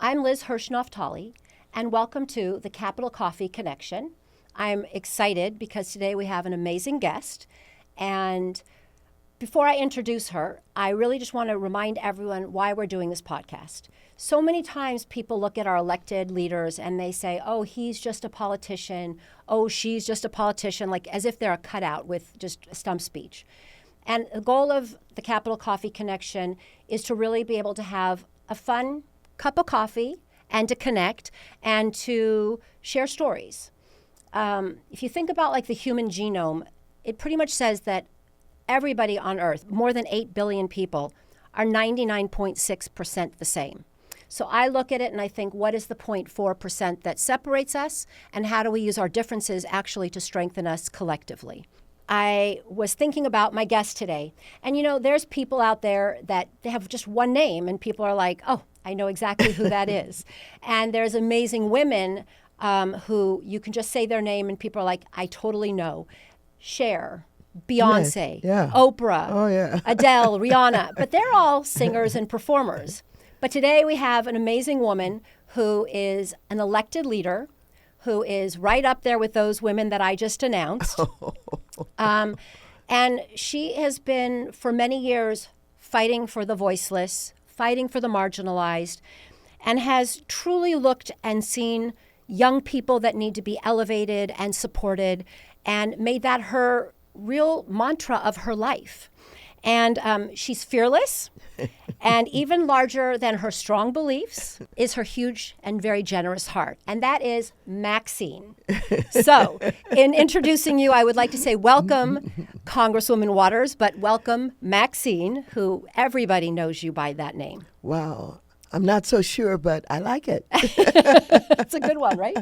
I'm Liz Hirschnoff-Tolly, and welcome to the Capital Coffee Connection. I'm excited because today we have an amazing guest, and before I introduce her, I really just want to remind everyone why we're doing this podcast. So many times people look at our elected leaders and they say, oh, he's just a politician, oh, she's just a politician, like as if they're a cutout with just a stump speech. And the goal of the Capital Coffee Connection is to really be able to have a fun cup of coffee and to connect and to share stories. If you think about like the human genome, it pretty much says that everybody on Earth, more than 8 billion people, are 99.6% the same. So I look at it and I think, what is the 0.4% that separates us, and how do we use our differences actually to strengthen us collectively? I was thinking about my guest today, and you know, there's people out there that they have just one name, and people are like, oh, I know exactly who that is. And there's amazing women who you can just say their name, and people are like, I totally know. Cher, Beyonce, yeah. Oprah, Oh, yeah. Adele, Rihanna, but they're all singers and performers. But today we have an amazing woman who is an elected leader, who is right up there with those women that I just announced. And she has been, for many years, fighting for the voiceless, fighting for the marginalized, and has truly looked and seen young people that need to be elevated and supported, and made that her real mantra of her life. And she's fearless, and even larger than her strong beliefs is her huge and very generous heart, and that is Maxine. So, in introducing you, I would like to say welcome, Congresswoman Waters, but welcome, Maxine, who everybody knows you by that name. Wow. I'm not so sure, but I like it. It's a good one, right?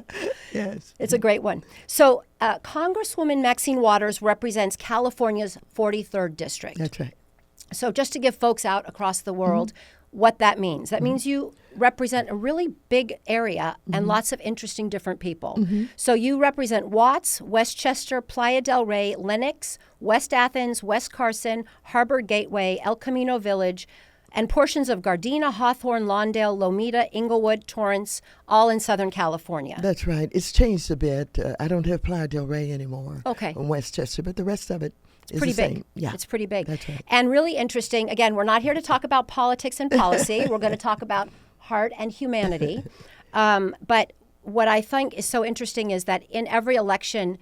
Yes. It's a great one. So, Congresswoman Maxine Waters represents California's 43rd District. That's right. So just to give folks out across the world what that means. That means you represent a really big area and lots of interesting different people. So you represent Watts, Westchester, Playa del Rey, Lenox, West Athens, West Carson, Harbor Gateway, El Camino Village, and portions of Gardena, Hawthorne, Lawndale, Lomita, Inglewood, Torrance, all in Southern California. That's right. It's changed a bit. I don't have Playa del Rey anymore. Okay. In Westchester, but the rest of it is Pretty the big. same. Yeah. It's pretty big. That's right. And really interesting. Again, we're not here to talk about politics and policy. We're going to talk about heart and humanity. But what I think is so interesting is that in every election,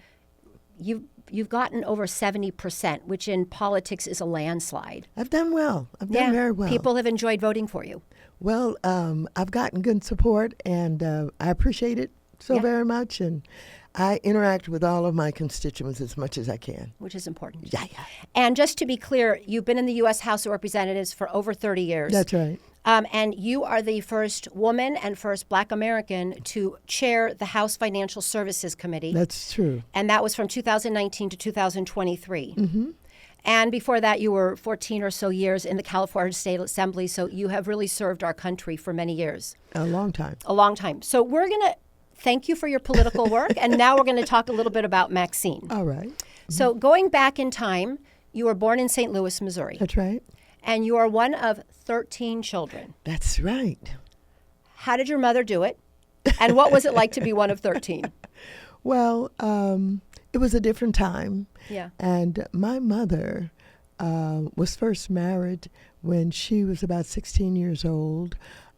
you've gotten over 70%, which in politics is a landslide. I've done well. I've done very well. People have enjoyed voting for you. Well, I've gotten good support, and I appreciate it so very much. And I interact with all of my constituents as much as I can. Which is important. Yeah. And just to be clear, you've been in the U.S. House of Representatives for over 30 years. That's right. And you are the first woman and first Black American to chair the House Financial Services Committee. That's true. And that was from 2019 to 2023. And before that, you were 14 or so years in the California State Assembly, so you have really served our country for many years. A long time. A long time. So we're going to thank you for your political work, and now we're going to talk a little bit about Maxine. All right. So going back in time, you were born in St. Louis, Missouri. That's right. And you are one of 13 children. That's right. How did your mother do it? And what was it like to be one of 13? Well, it was a different time. Yeah. And my mother was first married when she was about 16 years old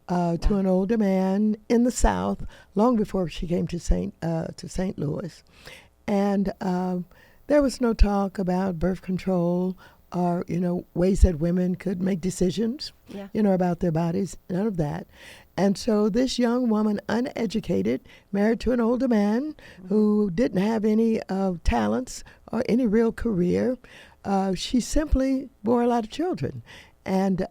to an older man in the South, long before she came to St. Louis. And there was no talk about birth control or, ways that women could make decisions, about their bodies, none of that. And so this young woman, uneducated, married to an older man who didn't have any talents or any real career, she simply bore a lot of children. And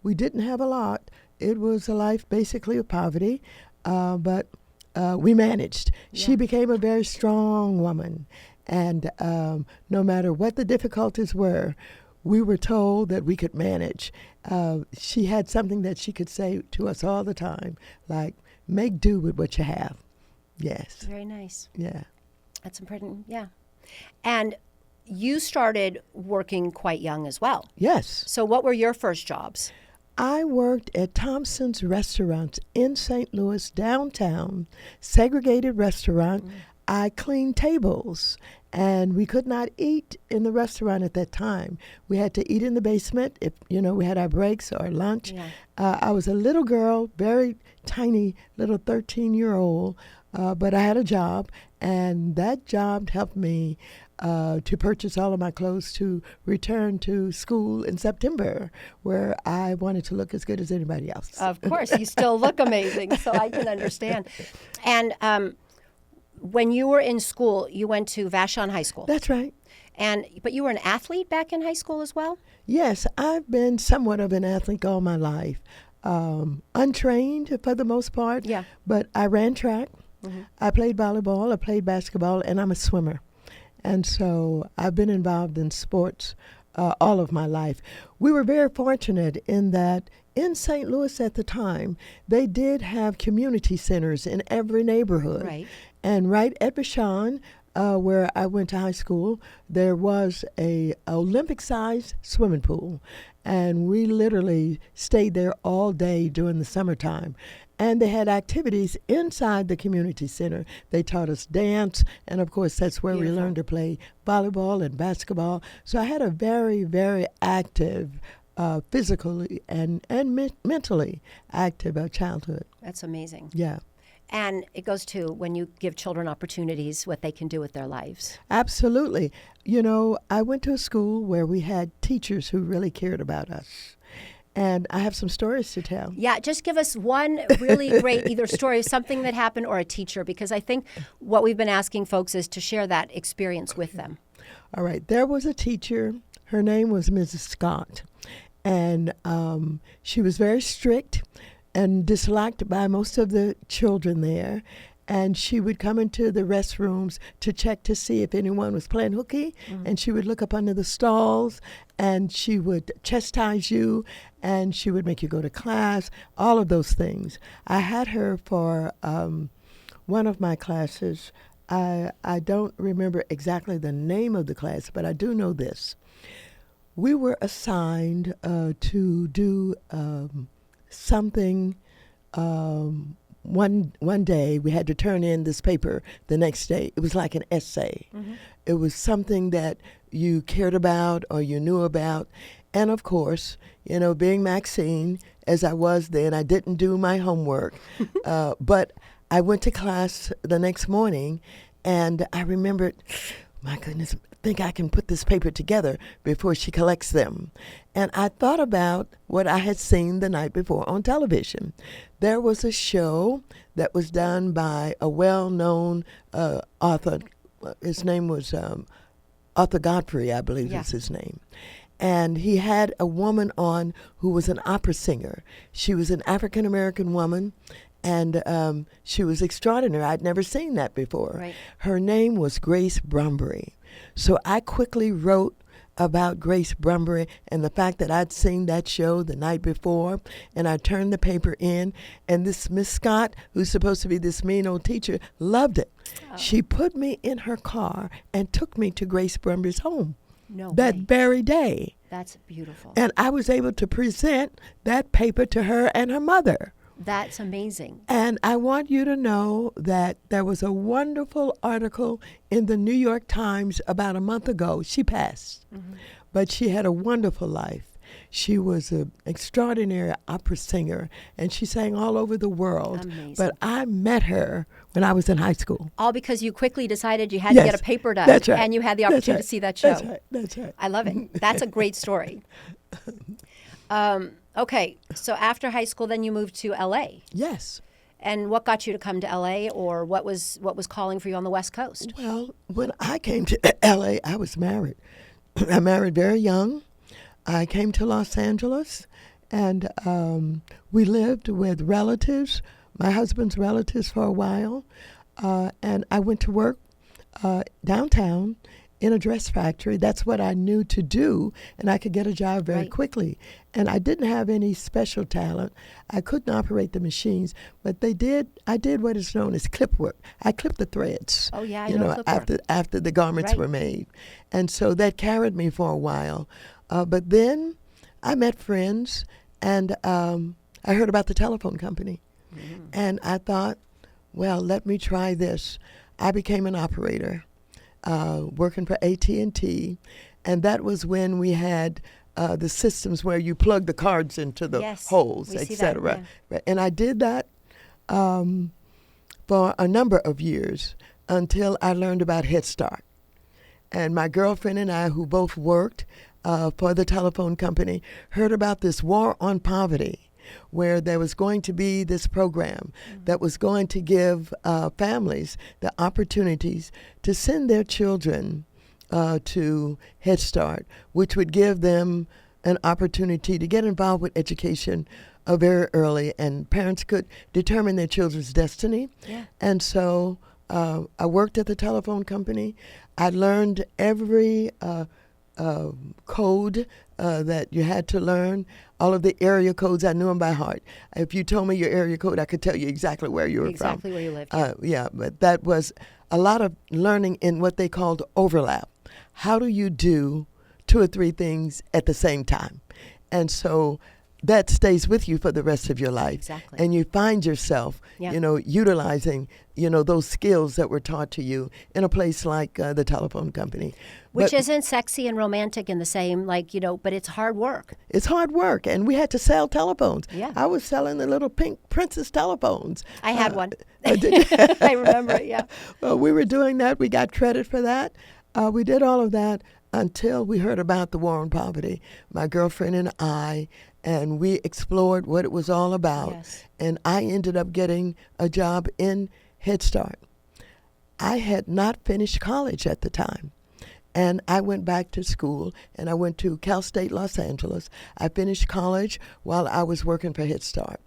we didn't have a lot. It was a life basically of poverty, but we managed. Yeah. She became a very strong woman. And no matter what the difficulties were, we were told that we could manage. She had something that she could say to us all the time, like, make do with what you have. Yes. Very nice. Yeah. That's important. Yeah. And you started working quite young as well. Yes. So what were your first jobs? I worked at Thompson's Restaurants in St. Louis, downtown, segregated restaurant. I cleaned tables, and we could not eat in the restaurant at that time. We had to eat in the basement if, we had our breaks or lunch. Yeah. I was a little girl, very tiny, little 13-year-old, but I had a job, and that job helped me to purchase all of my clothes to return to school in September, where I wanted to look as good as anybody else. Of course, you still look amazing, so I can understand. And when you were in school, you went to Vashon High School. That's right. But you were an athlete back in high school as well? Yes, I've been somewhat of an athlete all my life. Untrained for the most part, Yeah. but I ran track. I played volleyball, I played basketball, and I'm a swimmer. And so I've been involved in sports all of my life. We were very fortunate in that in St. Louis at the time, they did have community centers in every neighborhood. Right. And right at Vashon, where I went to high school, there was a Olympic-sized swimming pool. And we literally stayed there all day during the summertime. And they had activities inside the community center. They taught us dance, and of course that's where Beautiful. we learned to play volleyball and basketball. So I had a very, very active, physically and mentally active childhood. That's amazing. Yeah. And it goes to when you give children opportunities, what they can do with their lives. Absolutely. I went to a school where we had teachers who really cared about us. And I have some stories to tell. Yeah, just give us one really great either story of something that happened or a teacher, because I think what we've been asking folks is to share that experience with them. All right. There was a teacher. Her name was Mrs. Scott. And she was very strict and disliked by most of the children there. And she would come into the restrooms to check to see if anyone was playing hooky. And she would look up under the stalls, and she would chastise you, and she would make you go to class, all of those things. I had her for one of my classes. I don't remember exactly the name of the class, but I do know this. We were assigned to do something. One day we had to turn in this paper the next day. It was like an essay. It was something that you cared about or you knew about. And of course, being Maxine, as I was then, I didn't do my homework. But I went to class the next morning, and I remembered, my goodness, I think I can put this paper together before she collects them. And I thought about what I had seen the night before on television. There was a show that was done by a well-known author. His name was Arthur Godfrey, I believe is his name. And he had a woman on who was an opera singer. She was an African-American woman, and she was extraordinary. I'd never seen that before. Right. Her name was Grace Brumbury. So I quickly wrote about Grace Brumbury and the fact that I'd seen that show the night before, and I turned the paper in, and this Miss Scott, who's supposed to be this mean old teacher, loved it. Oh. She put me in her car and took me to Grace Brumbury's home that very day. That's beautiful. And I was able to present that paper to her and her mother. That's amazing. And I want you to know that there was a wonderful article in the New York Times about a month ago. She passed, but she had a wonderful life. She was an extraordinary opera singer, and she sang all over the world. Amazing. But I met her when I was in high school. All because you quickly decided you had to get a paper done. That's right. And you had the opportunity to see that show. That's right. That's right. I love it. That's a great story. Okay, so after high school, then you moved to L.A. Yes. And what got you to come to L.A., or what was calling for you on the West Coast? Well, when I came to L.A., I was married. I married very young. I came to Los Angeles, and we lived with relatives, my husband's relatives, for a while. And I went to work downtown in a dress factory. That's what I knew to do, and I could get a job very quickly. And I didn't have any special talent. I couldn't operate the machines, but I did what is known as clip work. I clipped the threads. Oh yeah, I know clip work. after the garments were made. And so that carried me for a while. But then I met friends, And I heard about the telephone company. Mm. And I thought, well, let me try this. I became an operator working for AT&T. And that was when we had the systems where you plug the cards into the Yes, holes, we see that, etc. And I did that for a number of years until I learned about Head Start. And my girlfriend and I, who both worked for the telephone company, heard about this war on poverty, where there was going to be this program that was going to give families the opportunities to send their children to Head Start, which would give them an opportunity to get involved with education very early, and parents could determine their children's destiny. Yeah. And so I worked at the telephone company. I learned every code that you had to learn. All of the area codes, I knew them by heart. If you told me your area code, I could tell you exactly where you were Exactly from. where you lived. Yeah, but that was a lot of learning in what they called overlap. How do you do 2 or 3 things at the same time? And so that stays with you for the rest of your life. Exactly. And you find yourself, Yeah. utilizing, those skills that were taught to you in a place like the telephone company. Which But isn't sexy and romantic in the same, but it's hard work. it's hard work, and we had to sell telephones. Yeah. I was selling the little pink Princess telephones. I had one. Did you? I remember it, yeah. Well, we were doing that. We got credit for that. We did all of that until we heard about the war on poverty, my girlfriend and I, and we explored what it was all about. Yes. And I ended up getting a job in Head Start. I had not finished college at the time. And I went back to school, and I went to Cal State Los Angeles. I finished college while I was working for Head Start.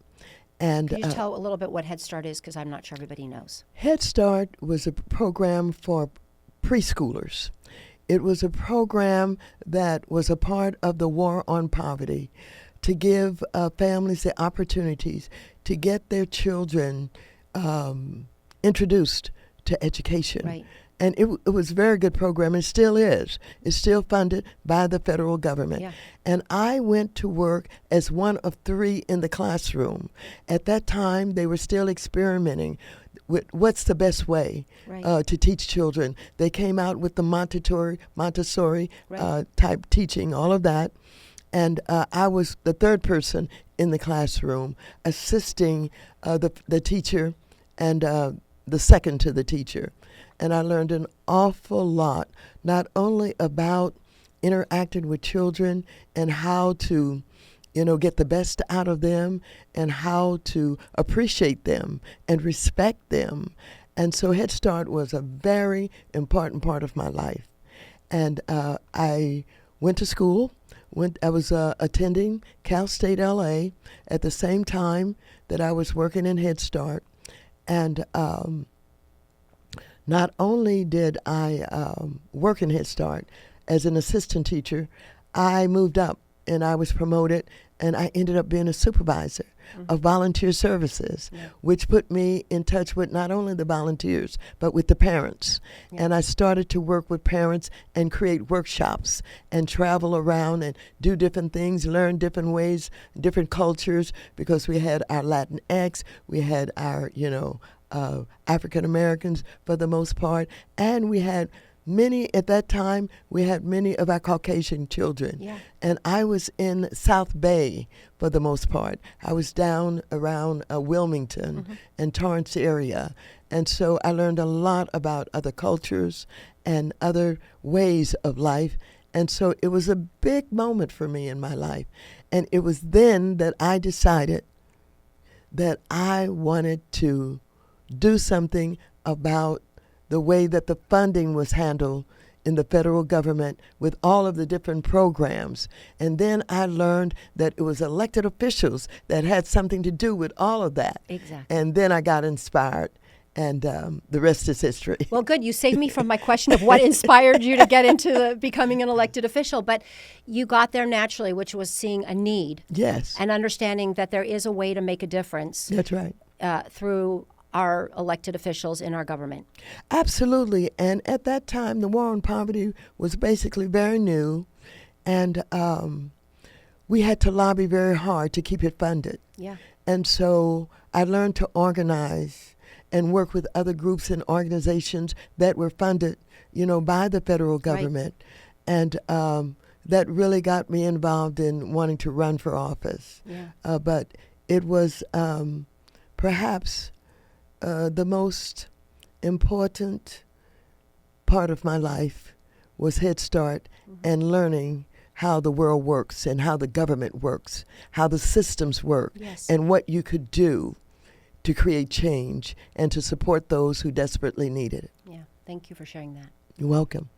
And Can you tell a little bit what Head Start is? Because I'm not sure everybody knows. Head Start was a program for preschoolers. It was a program that was a part of the war on poverty to give families the opportunities to get their children introduced to education. Right. And it was a very good program, and still is. It's still funded by the federal government. Yeah. And I went to work as one of 3 in the classroom. At that time, they were still experimenting with what's the best way Right. to teach children. They came out with the Montessori Right. type teaching, all of that. And I was the 3rd person in the classroom, assisting the teacher and the second to the teacher. And I learned an awful lot, not only about interacting with children and how to, get the best out of them and how to appreciate them and respect them. And so Head Start was a very important part of my life. And I went to school. I was attending Cal State LA at the same time that I was working in Head Start. And not only did I work in Head Start as an assistant teacher, I moved up and I was promoted, and I ended up being a supervisor of volunteer services, which put me in touch with not only the volunteers, but with the parents. Yeah. And I started to work with parents and create workshops and travel around and do different things, learn different ways, different cultures, because we had our Latinx, we had our, African Americans for the most part, and we had at that time, we had many of our Caucasian children. Yeah. And I was in South Bay for the most part. I was down around Wilmington and Torrance area. And so I learned a lot about other cultures and other ways of life. And so it was a big moment for me in my life. And it was then that I decided that I wanted to do something about the way that the funding was handled in the federal government with all of the different programs. And then I learned that it was elected officials that had something to do with all of that. Exactly. And then I got inspired, and the rest is history. Well, good. You saved me from my question of what inspired you to get into becoming an elected official. But you got there naturally, which was seeing a need Yes, and understanding that there is a way to make a difference that's right. through our elected officials in our government. Absolutely. And at that time, the war on poverty was basically very new. And we had to lobby very hard to keep it funded. Yeah. And so I learned to organize and work with other groups and organizations that were funded, by the federal government. Right. And that really got me involved in wanting to run for office. Yeah. But it was perhaps the most important part of my life was Head Start and learning how the world works and how the government works, how the systems work, yes. and what you could do to create change and to support those who desperately needed it. Yeah, thank you for sharing that. You're welcome.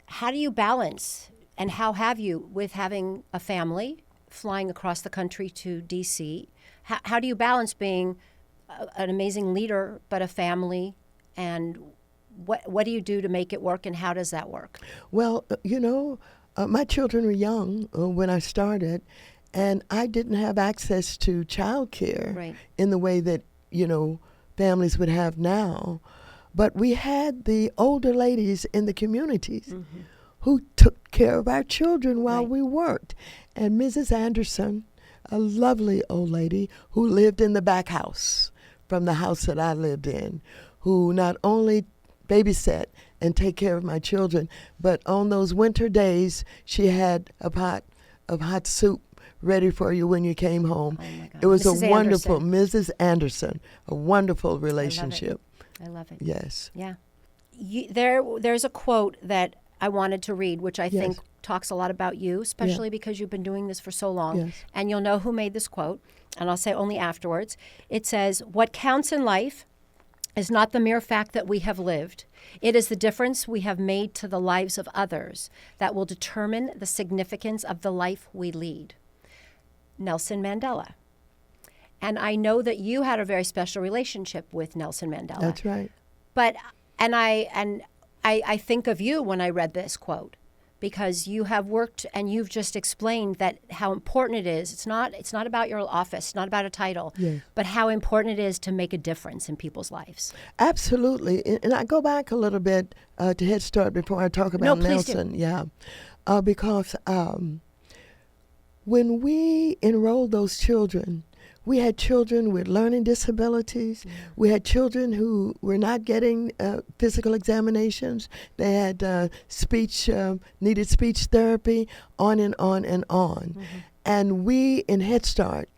How do you balance, and how have you, with having a family, flying across the country to D.C.? How do you balance being an amazing leader, but a family, and what do you do to make it work, and how does that work? Well, my children were young when I started, and I didn't have access to child care Right. in the way that, families would have now. But we had the older ladies in the communities who took care of our children while Right. we worked. And Mrs. Anderson, a lovely old lady who lived in the back house from the house that I lived in, who not only babysat and take care of my children, but on those winter days, she had a pot of hot soup ready for you when you came home. Oh my God. It was Mrs. a wonderful, Anderson. Mrs. Anderson, a wonderful relationship. I love it. Yes. Yeah. There's a quote that I wanted to read, which I Yes. think talks a lot about you, especially because you've been doing this for so long. Yes. And you'll know who made this quote, and I'll say only afterwards. It says, "What counts in life is not the mere fact that we have lived. It is the difference we have made to the lives of others that will determine the significance of the life we lead." Nelson Mandela. And I know that you had a very special relationship with Nelson Mandela. That's right. But I think of you when I read this quote, because you have worked and you've just explained that how important it is. It's not about your office, not about a title, Yes. but how important it is to make a difference in people's lives. Absolutely. And I go back a little bit to Head Start before I talk about please do. Nelson. Yeah. Because when we enrolled those children, we had children with learning disabilities. We had children who were not getting physical examinations. They had needed speech therapy, on and on and on. And we, in Head Start,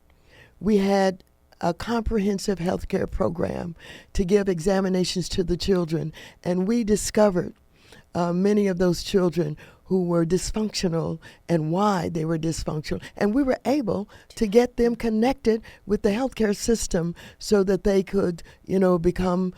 we had a comprehensive health care program to give examinations to the children. And we discovered many of those children who were dysfunctional and why they were dysfunctional. And we were able to get them connected with the healthcare system so that they could, become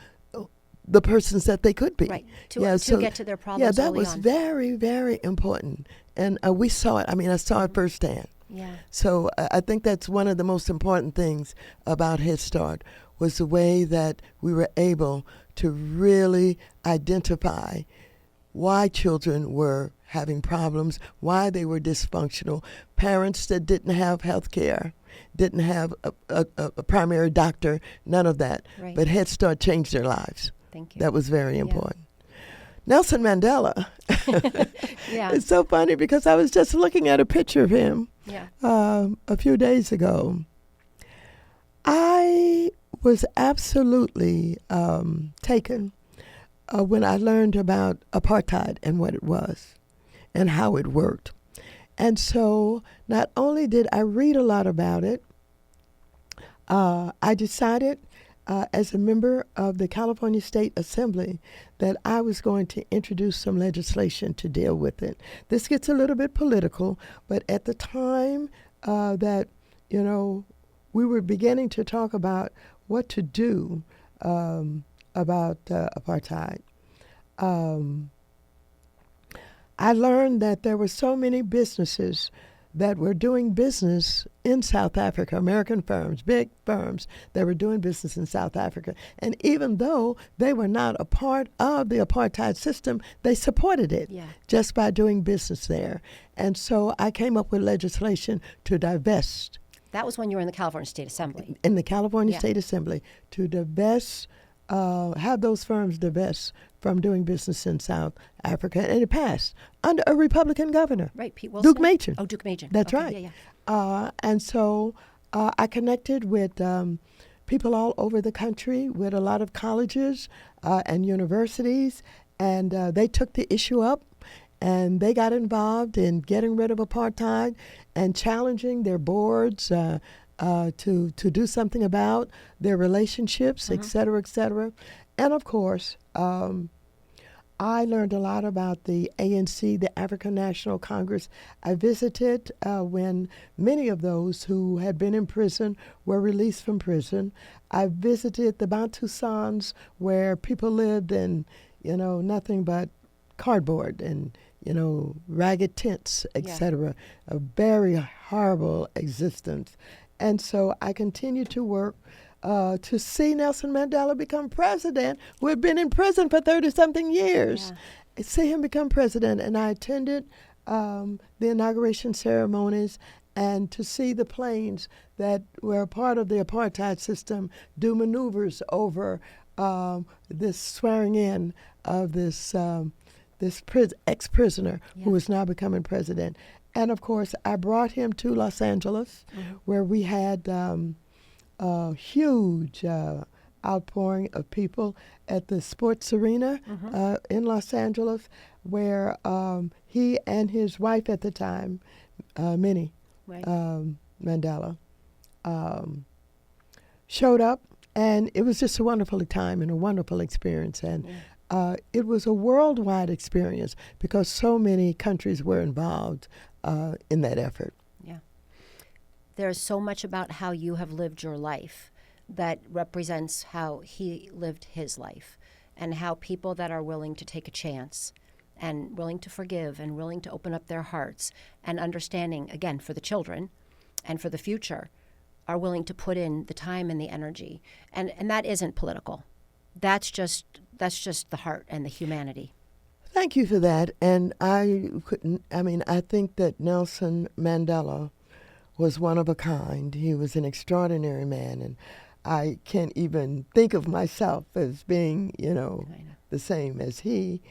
the persons that they could be. Right. To get to their problems Yeah, that early was on. very, very important. And we saw it. I mean, I saw it firsthand. Yeah. So I think that's one of the most important things about Head Start was the way that we were able to really identify why children were having problems, why they were dysfunctional, parents that didn't have health care, didn't have a primary doctor, none of that. Right. But Head Start changed their lives. Thank you. That was very important. Nelson Mandela. Yeah. It's so funny because I was just looking at a picture of him Yeah. a few days ago. I was absolutely taken when I learned about apartheid and what it was and how it worked. And so not only did I read a lot about it, I decided as a member of the California State Assembly that I was going to introduce some legislation to deal with it. This gets a little bit political, but at the time that, we were beginning to talk about what to do about apartheid, I learned that there were so many businesses that were doing business in South Africa, American firms, big firms that were doing business in South Africa. And even though they were not a part of the apartheid system, they supported it just by doing business there. And so I came up with legislation to divest. That was when you were in the California State Assembly. In the California State Assembly, to divest have those firms divest from doing business in South Africa, and it passed under a Republican governor. Right, Pete Wilson? Duke Machen. Oh, Duke Machen. That's Okay, right. Yeah, yeah. And so I connected with people all over the country, with a lot of colleges and universities, and they took the issue up, and they got involved in getting rid of apartheid and challenging their boards to do something about their relationships, et cetera, et cetera. And of course, I learned a lot about the ANC, the African National Congress. I visited when many of those who had been in prison were released from prison. I visited the Bantusans, where people lived in, nothing but cardboard and, ragged tents, etc. A very horrible existence. And so I continued to work to see Nelson Mandela become president, who had been in prison for 30-something years. Yeah. See him become president. And I attended the inauguration ceremonies, and to see the planes that were part of the apartheid system do maneuvers over this swearing in of this ex-prisoner who is now becoming president. And, of course, I brought him to Los Angeles, where we had a huge outpouring of people at the sports arena in Los Angeles, where he and his wife at the time, Minnie Mandela, showed up. And it was just a wonderful time and a wonderful experience. And it was a worldwide experience because so many countries were involved in that effort. Yeah. There's so much about how you have lived your life that represents how he lived his life, and how people that are willing to take a chance and willing to forgive and willing to open up their hearts and understanding, again, for the children and for the future, are willing to put in the time and the energy. And that isn't political. That's just the heart and the humanity. Thank you for that. And I think that Nelson Mandela was one of a kind. He was an extraordinary man, and I can't even think of myself as being, the same as he.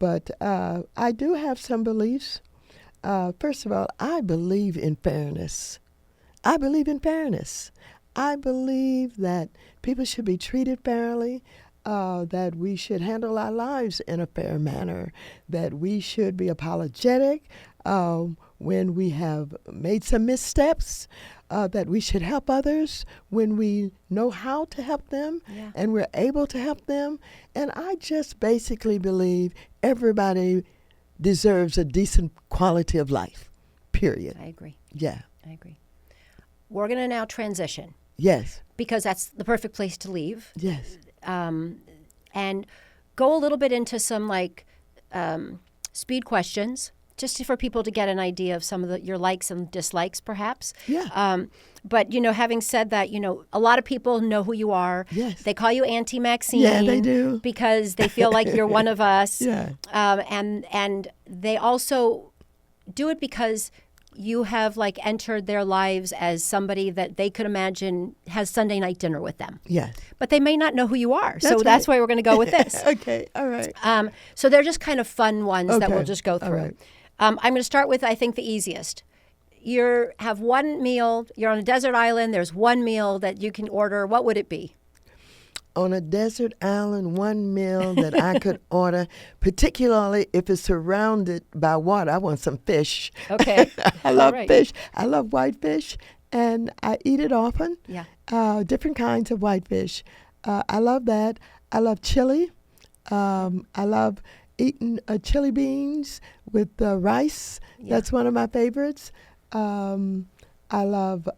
But I do have some beliefs. First of all, I believe in fairness. I believe in fairness. I believe that people should be treated fairly, that we should handle our lives in a fair manner, that we should be apologetic when we have made some missteps, that we should help others when we know how to help them and we're able to help them. And I just basically believe everybody deserves a decent quality of life, period. I agree. Yeah. I agree. We're going to now transition. Yes. Because that's the perfect place to leave. Yes. And go a little bit into some speed questions, just for people to get an idea of some of your likes and dislikes, perhaps. Yeah. But, having said that, a lot of people know who you are. Yes. They call you Auntie Maxine. Yeah, they do. Because they feel like you're one of us. Yeah. And they also do it because you have entered their lives as somebody that they could imagine has Sunday night dinner with them. Yes. But they may not know who you are. That's That's why we're going to go with this. Okay. All right. So they're just kind of fun ones that we'll just go through. All right. I'm going to start with, I think, the easiest. You have one meal. You're on a desert island. There's one meal that you can order. What would it be? On a desert island, one meal that I could order, particularly if it's surrounded by water. I want some fish. Okay. I love fish. I love whitefish, and I eat it often. Yeah. Different kinds of whitefish. I love that. I love chili. I love eating chili beans with rice. Yeah. That's one of my favorites. I love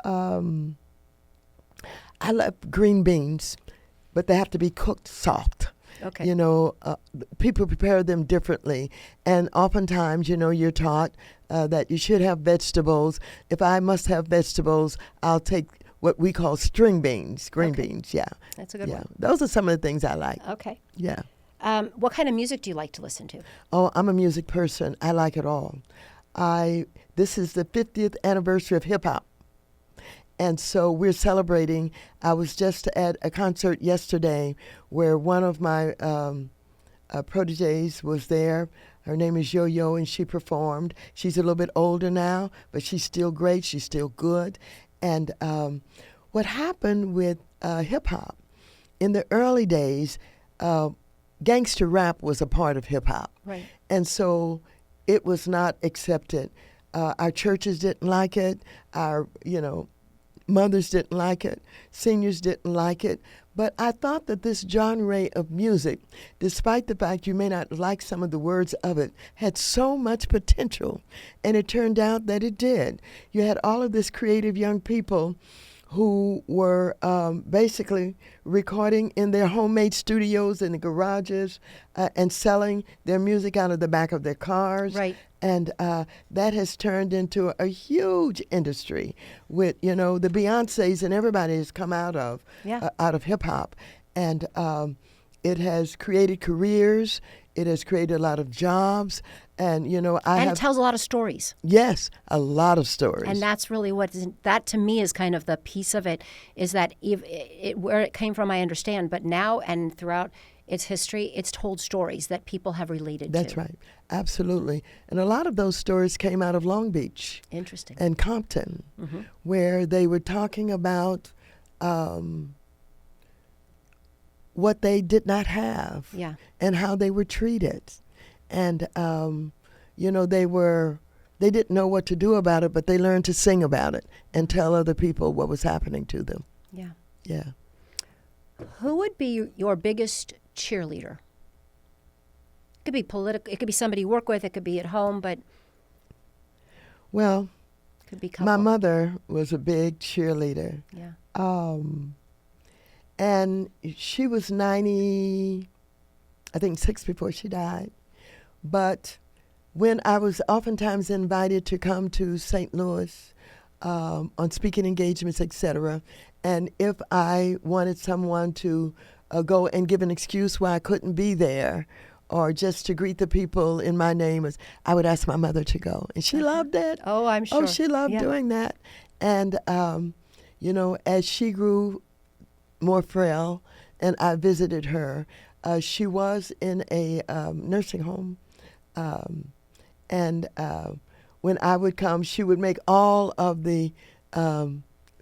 green beans, but they have to be cooked soft. Okay. People prepare them differently. And oftentimes, you're taught that you should have vegetables. If I must have vegetables, I'll take what we call string beans, green beans. Yeah. That's a good one. Those are some of the things I like. Okay. Yeah. What kind of music do you like to listen to? Oh, I'm a music person. I like it all. This is the 50th anniversary of hip-hop. And so we're celebrating. I was just at a concert yesterday where one of my proteges was there. Her name is Yo-Yo, and she performed. She's a little bit older now, but she's still great. She's still good. And what happened with hip-hop, in the early days, gangster rap was a part of hip-hop. Right. And so it was not accepted. Our churches didn't like it. Our, mothers didn't like it. Seniors didn't like it. But I thought that this genre of music, despite the fact you may not like some of the words of it, had so much potential. And it turned out that it did. You had all of this creative young people who were basically recording in their homemade studios in the garages and selling their music out of the back of their cars. Right. And that has turned into a huge industry with, the Beyoncés and everybody has come out of hip-hop. And it has created careers. It has created a lot of jobs. And, it tells a lot of stories. Yes, a lot of stories. And that's really that to me is kind of the piece of it, is that where it came from, I understand. But now and throughout its history, it's told stories that people have related to. That's right. Absolutely. And a lot of those stories came out of Long Beach. Interesting. And Compton, where they were talking about what they did not have and how they were treated. And, they didn't know what to do about it, but they learned to sing about it and tell other people what was happening to them. Yeah. Yeah. Who would be your biggest cheerleader? It could be political. It could be somebody you work with. It could be at home, but well, it could be couple. My mother was a big cheerleader. Yeah. And she was 90, I think 6 before she died. But when I was oftentimes invited to come to St. Louis on speaking engagements, etc., and if I wanted someone to go and give an excuse why I couldn't be there, or just to greet the people in my name, I would ask my mother to go. And she loved it. Oh, I'm sure. Oh, she loved doing that. And, as she grew more frail and I visited her, she was in a nursing home. And when I would come, she would make all of the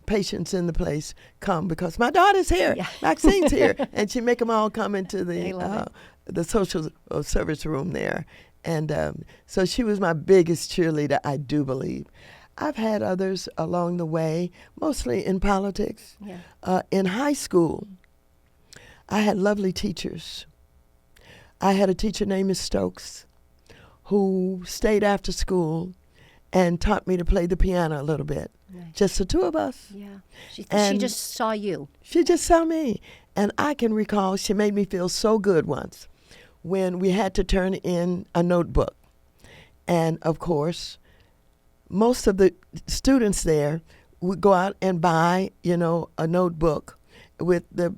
patients in the place come because my daughter's here, Maxine's here, and she'd make them all come into the social service room there. And so she was my biggest cheerleader, I do believe. I've had others along the way, mostly in politics. Yeah. In high school, I had lovely teachers. I had a teacher named Miss Stokes who stayed after school and taught me to play the piano a little bit. Nice. Just the two of us. Yeah. She just saw you. She just saw me. And I can recall she made me feel so good once when we had to turn in a notebook. And, of course, most of the students there would go out and buy, a notebook with the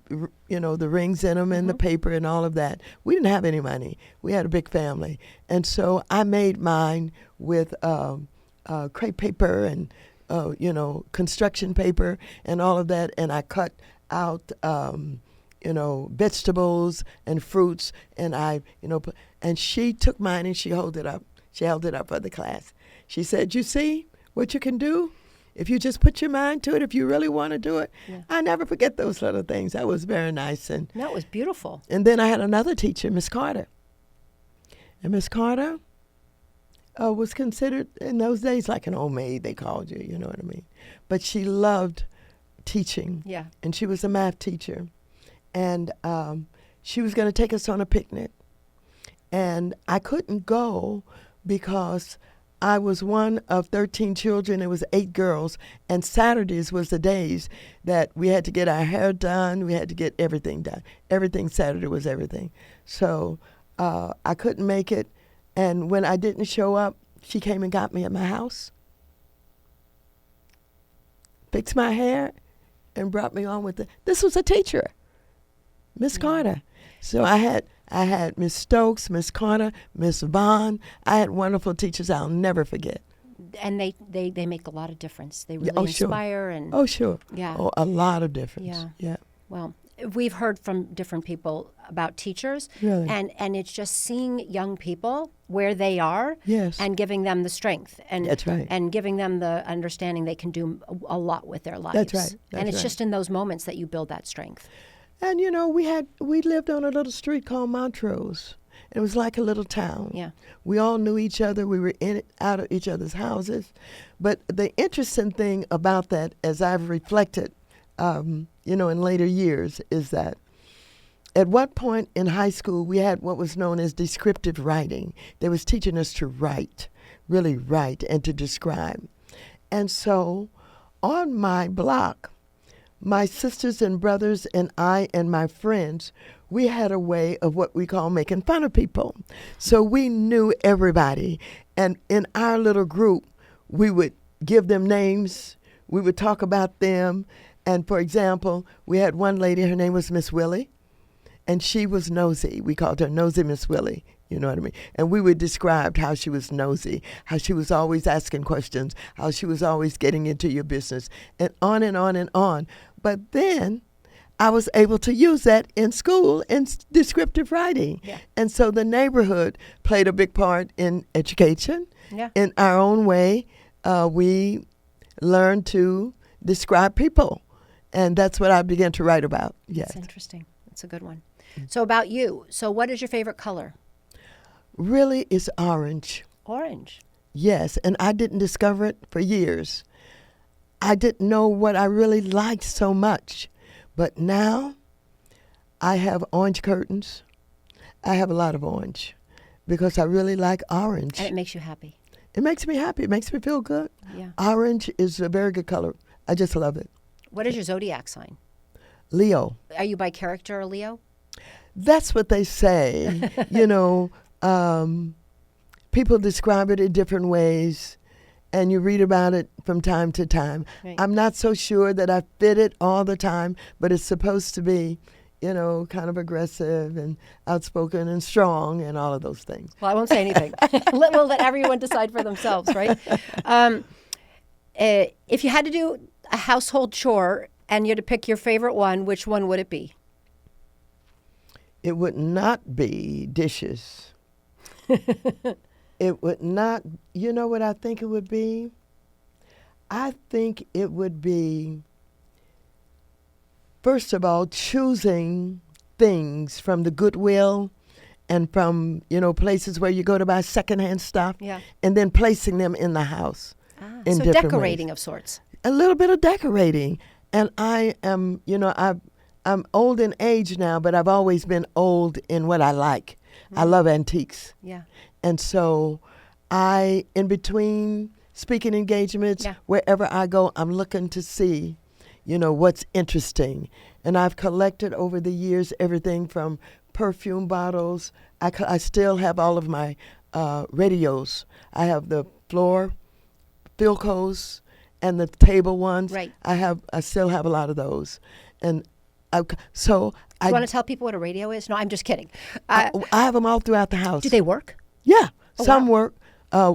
rings in them and the paper and all of that. We didn't have any money. We had a big family. And so I made mine with crepe paper and, construction paper and all of that. And I cut out, vegetables and fruits. And and she took mine and she held it up. She held it up for the class. She said, "You see what you can do? If you just put your mind to it, if you really want to do it." Yeah. I never forget those little things. That was very nice. And that was beautiful. And then I had another teacher, Miss Carter. And Miss Carter was considered in those days like an old maid, they called you, you know what I mean? But she loved teaching. Yeah. And she was a math teacher. And she was going to take us on a picnic. And I couldn't go because I was one of 13 children. It was 8 girls. And Saturdays was the days that we had to get our hair done. We had to get everything done. Everything Saturday was everything. So I couldn't make it. And when I didn't show up, she came and got me at my house, fixed my hair, and brought me on with this was a teacher, Miss Carter. So I had Miss Stokes, Miss Carter, Miss Vaughn. I had wonderful teachers I'll never forget. and they make a lot of difference. They really Oh, sure. inspire and Oh, sure. Yeah. Oh, a lot of difference. Yeah. Yeah. well, we've heard from different people about teachers, Really? and it's just seeing young people where they are, Yes. and giving them the strength, and That's right. and giving them the understanding they can do a lot with their lives. That's right. And That's it's right. just in those moments that you build that strength. And we lived on a little street called Montrose. It was like a little town. Yeah. We all knew each other. We were in out of each other's houses. But the interesting thing about that, as I've reflected, in later years, is that at what point in high school we had what was known as descriptive writing. They was teaching us to write, really write, and to describe. And so on my block, my sisters and brothers and I and my friends, we had a way of what we call making fun of people. So we knew everybody. And in our little group, we would give them names. We would talk about them. And for example, we had one lady, her name was Miss Willie, and she was nosy. We called her Nosy Miss Willie. You know what I mean? And we would describe how she was nosy, how she was always asking questions, how she was always getting into your business, and on and on and on. But then I was able to use that in school in descriptive writing. Yeah. And so the neighborhood played a big part in education. Yeah. In our own way, we learned to describe people. And that's what I began to write about. Yes. That's interesting. That's a good one. So about you. So what is your favorite color? Really, it's orange. Orange. Yes, and I didn't discover it for years. I didn't know what I really liked so much. But now I have orange curtains. I have a lot of orange because I really like orange. And it makes you happy. It makes me happy. It makes me feel good. Yeah. Orange is a very good color. I just love it. What is your zodiac sign? Leo. Are you by character a Leo? That's what they say. People describe it in different ways, and you read about it from time to time. Right. I'm not so sure that I fit it all the time, but it's supposed to be, kind of aggressive and outspoken and strong and all of those things. Well, I won't say anything. We'll let everyone decide for themselves, right? If you had to do a household chore and you had to pick your favorite one, which one would it be? It would not be dishes. It would not, you know what I think it would be? I think it would be, first of all, choosing things from the Goodwill and from, places where you go to buy secondhand stuff, Yeah. and then placing them in the house. In So different decorating ways. of sorts. A little bit of decorating. And I am, I'm old in age now, but I've always been old in what I like. I love antiques. Yeah. And so in between speaking engagements, Yeah. wherever I go, I'm looking to see, what's interesting. And I've collected over the years everything from perfume bottles. I still have all of my radios. I have the floor Philcos and the table ones. Right. I still have a lot of those. And Do you want to tell people what a radio is? No, I'm just kidding. I have them all throughout the house. Do they work? Yeah, Oh, some wow. work.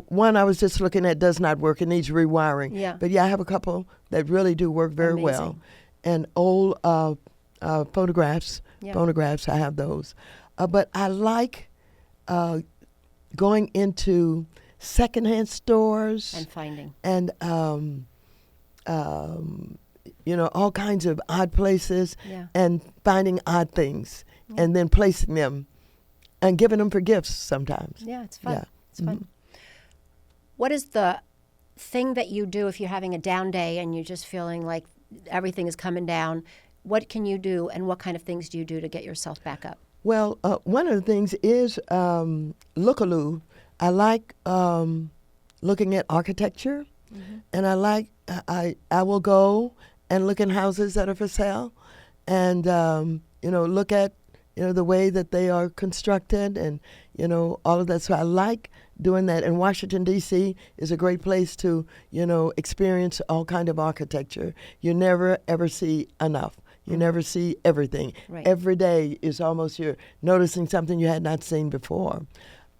One I was just looking at does not work. It needs rewiring. Yeah. But yeah, I have a couple that really do work very well. Amazing. And old phonographs, Yeah. I have those. But I like going into secondhand stores And finding. and all kinds of odd places Yeah. and finding odd things and then placing them and giving them for gifts sometimes. Yeah, it's fun. Yeah. It's fun. What is the thing that you do if you're having a down day and you're just feeling like everything is coming down? What can you do, and what kind of things do you do to get yourself back up? Well, one of the things is lookaloo. I like looking at architecture, and I like I will go and look in houses that are for sale, and look at the way that they are constructed, and all of that. So I like doing that. And Washington D.C. is a great place to experience all kind of architecture. You never ever see enough. You never see everything. Right. Every day is almost you're noticing something you had not seen before.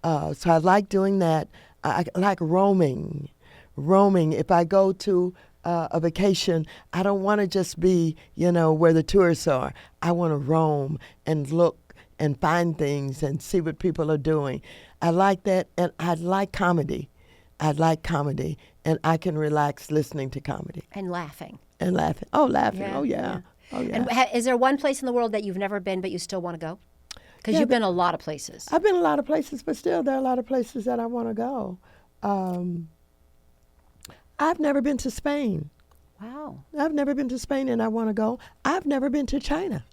So I like doing that. I like roaming roaming. If I go to a vacation, I don't want to just be, where the tourists are. I want to roam and look and find things and see what people are doing. I like that, and I like comedy. And I can relax listening to comedy. And laughing. And laughing. Oh, laughing. Yeah, Oh, yeah. Oh, yeah. And is there one place in the world that you've never been but you still want to go? Because you've been a lot of places. I've been a lot of places, but still there are a lot of places that I want to go. I've never been to Spain. Wow. I've never been to Spain, and I want to go. I've never been to China.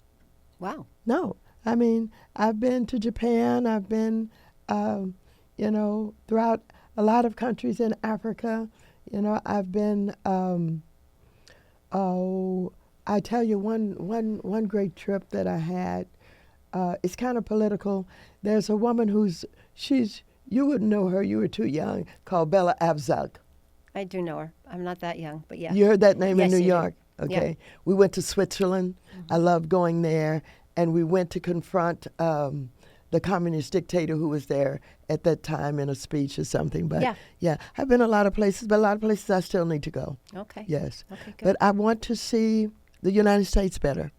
Wow. No. I mean, I've been to Japan. I've been, throughout a lot of countries in Africa. I've been, I tell you one great trip that I had. It's kind of political. There's a woman you wouldn't know her, you were too young, called Bella Abzug. I do know her. I'm not that young, but yeah. You heard that name Yes, in New you York? did. Okay. Yeah. We went to Switzerland. I loved going there. And we went to confront the communist dictator who was there at that time in a speech or something. But yeah, I've been a lot of places, but a lot of places I still need to go. Okay. Yes. Okay, good. But I want to see the United States better.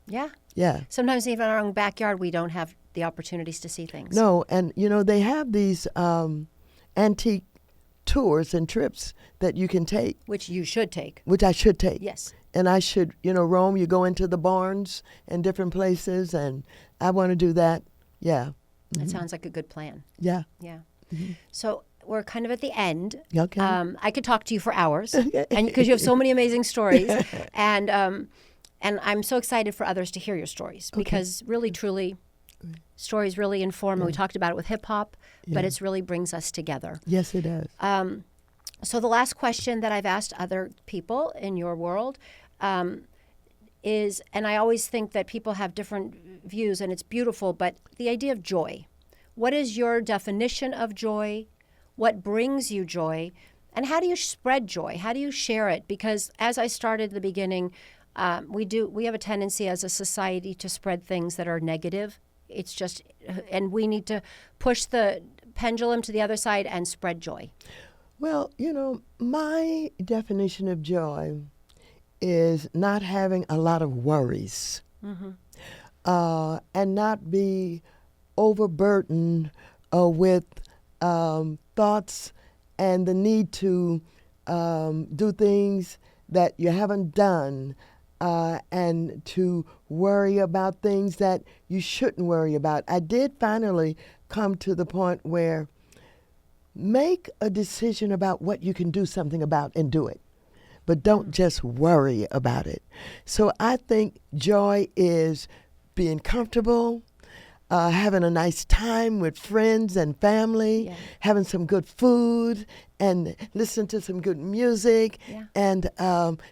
Yeah. Yeah. Sometimes even in our own backyard, we don't have the opportunities to see things. No, and they have these antique tours and trips that you can take. Which you should take. Which I should take. Yes. And I should, roam. You go into the barns and different places, and I want to do that. Yeah. That sounds like a good plan. Yeah. Yeah. So we're kind of at the end. Okay. I could talk to you for hours, and because you have so many amazing stories, and I'm so excited for others to hear your stories because really, truly, stories really inform. And we talked about it with hip hop, but it really brings us together. Yes, it does. So the last question that I've asked other people in your world is, and I always think that people have different views, and it's beautiful, but the idea of joy. What is your definition of joy? What brings you joy? And how do you spread joy? How do you share it? Because as I started at the beginning, we have a tendency as a society to spread things that are negative. It's just, and we need to push the pendulum to the other side and spread joy. Well, my definition of joy is not having a lot of worries and not be overburdened with thoughts and the need to do things that you haven't done and to worry about things that you shouldn't worry about. I did finally come to the point where make a decision about what you can do something about and do it. But don't just worry about it. So I think joy is being comfortable, having a nice time with friends and family, having some good food, and listening to some good music, and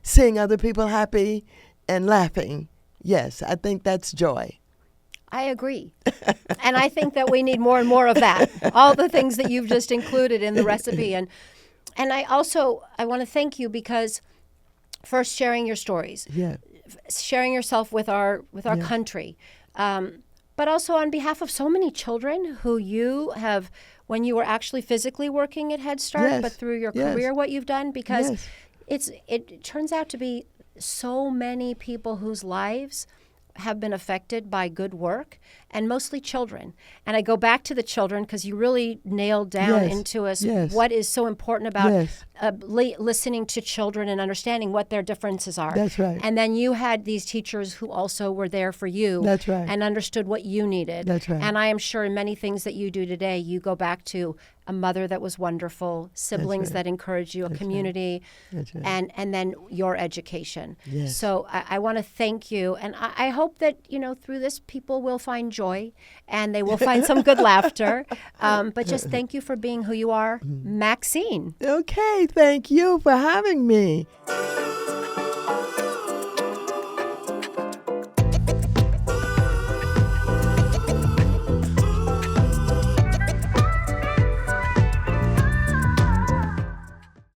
seeing other people happy and laughing. Yes, I think that's joy. I agree. And I think that we need more and more of that. All the things that you've just included in the recipe. And I want to thank you because first sharing your stories, sharing yourself with our country, but also on behalf of so many children who you have, when you were actually physically working at Head Start, but through your career, what you've done, because it turns out to be so many people whose lives have been affected by good work, and mostly children. And I go back to the children because you really nailed down into us what is so important about listening to children and understanding what their differences are. That's right. And then you had these teachers who also were there for you. That's right. And understood what you needed. That's right. And I am sure in many things that you do today, you go back to a mother that was wonderful, siblings that encouraged you, a community, and then your education. Yes. So I want to thank you. And I hope that, through this, people will find joy and they will find some good laughter. But just thank you for being who you are, Maxine. Okay, thank you for having me.